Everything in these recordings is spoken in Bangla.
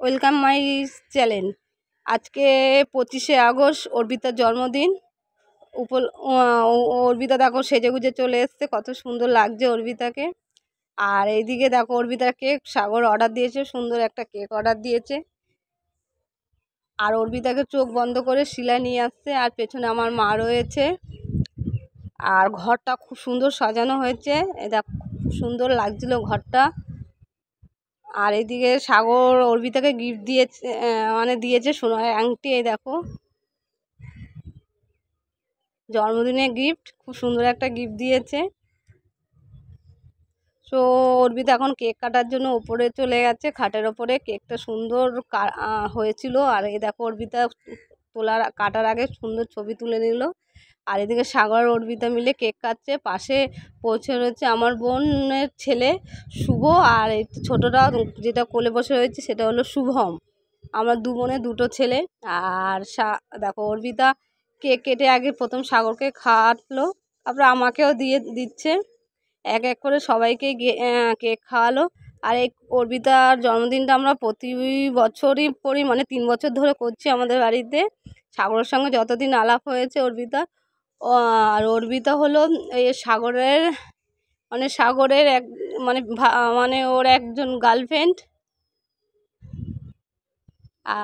Welcome my channel. আজকে 25শে আগস্ট অর্পিতার জন্মদিন। অর্পিতা দেখো সেজেগুজে চলে এসছে, কত সুন্দর লাগছে অর্পিতাকে। আর এইদিকে দেখো অর্পিতার কেক সাগর অর্ডার দিয়েছে, সুন্দর একটা কেক অর্ডার দিয়েছে। আর অর্পিতাকে চোখ বন্ধ করে শিলা নিয়ে আসছে, আর পেছনে আমার মা রয়েছে। আর ঘরটা খুব সুন্দর সাজানো হয়েছে, এ দেখো খুব সুন্দর লাগছিল ঘরটা। আর এদিকে সাগর অর্পিতাকে গিফট দিয়েছে, দিয়েছে সোনার আংটি। এই দেখো জন্মদিনের গিফট, খুব সুন্দর একটা গিফট দিয়েছে। তো অর্পিতা এখন কেক কাটার জন্য ওপরে চলে গেছে, খাটের ওপরে। কেকটা সুন্দর হয়েছিল। আর এই দেখো অর্পিতা কাটার আগে সুন্দর ছবি তুলে নিল। আর এদিকে সাগর অর্পিতা মিলে কেক কাটছে। পাশে পৌঁছে রয়েছে আমার বোনের ছেলে শুভ, আর এই ছোটটা যেটা কোলে বসে রয়েছে সেটা হলো শুভম। আমার দু বোনের দুটো ছেলে। আর দেখো অর্পিতা কেক কেটে আগে প্রথম সাগরকে খাওয়ালো, তারপরে আমাকেও দিচ্ছে। এক এক করে সবাইকে কেক খাওয়ালো। আর এই অর্পিতার জন্মদিনটা আমরা প্রতি বছরই করি, 3 বছর ধরে করছি আমাদের বাড়িতে। সাগরের সঙ্গে যতদিন আলাপ হয়েছে অর্পিতার। আর অর্পিতা হলো এই সাগরের সাগরের এক ওর একজন গার্লফ্রেন্ড।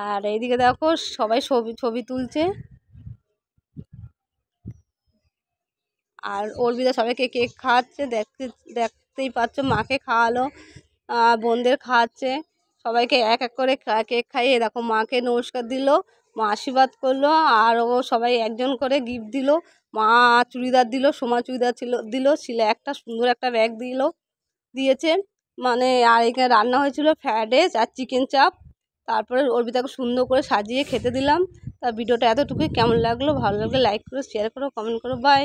আর এইদিকে দেখো সবাই ছবি তুলছে। আর অর্পিতা সবাইকে কেক খাওয়াচ্ছে, দেখতেই পাচ্ছ। মাকে খাওয়ালো, বোনদের খাওয়াচ্ছে, সবাইকে এক এক করে কেক খাইয়ে দেখো মাকে নমস্কার দিল, মা আশীর্বাদ করলো। আর ও সবাই একজন করে গিফট দিল। মা চুড়িদার দিল, সোমা চুড়িদার দিল, শিলা একটা সুন্দর একটা ব্যাগ দিয়েছে। আর এখানে রান্না হয়েছিল ফ্রায়েড রাইস আর চিকেন চাপ। তারপরে অর্পিতাকে সুন্দর করে সাজিয়ে খেতে দিলাম। তা ভিডিওটা এতটুকুই। কেমন লাগলো? ভালো লাগলে লাইক করো, শেয়ার করো, কমেন্ট করো। বাই।